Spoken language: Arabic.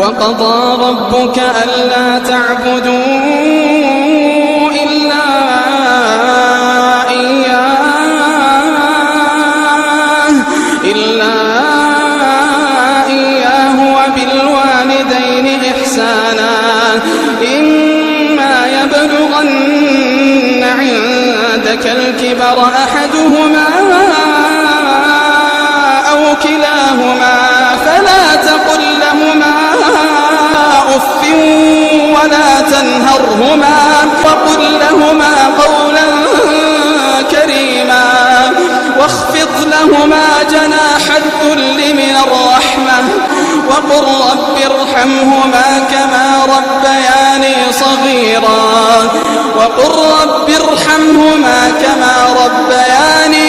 وقضى ربك ألا تعبدوا إلا إياه وبالوالدين إحسانا إما يبلغن عندك الكبر أحدهما أو كلاهما فلا تقل لهما أف ولا تنهرهما وقل لهما قولا كريما واخفض لهما جناح الذل من الرحمة وقل رب ارحمهما كما ربياني صغيرا وقل رب ارحمهما كما ربياني